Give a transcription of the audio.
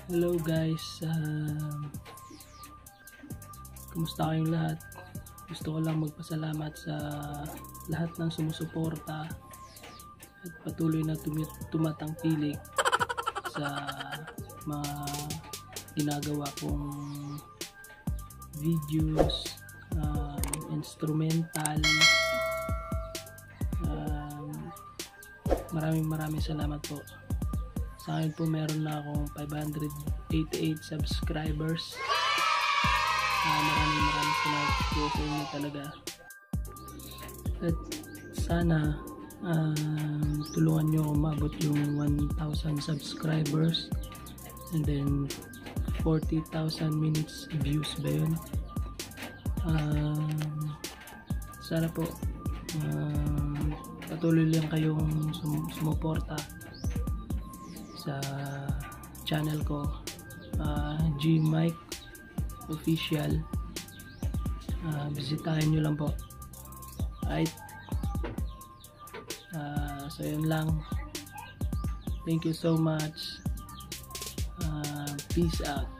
Hello guys, kumusta kayong lahat? Gusto ko lang magpasalamat sa lahat ng sumusuporta at patuloy na tumatangkilik sa mga ginagawa kong videos, instrumental. Maraming salamat po. Sa akin po meron na akong 588 subscribers. Maraming salamat po sa inyo talaga. At sana tulungan nyo umabot yung 1,000 subscribers and then 40,000 minutes views ba yun? Sana po patuloy lang kayong sumuporta sa channel ko, G Mike Official. Bisitahin nyo lang po. Right? So yun lang. Thank you so much. Peace out.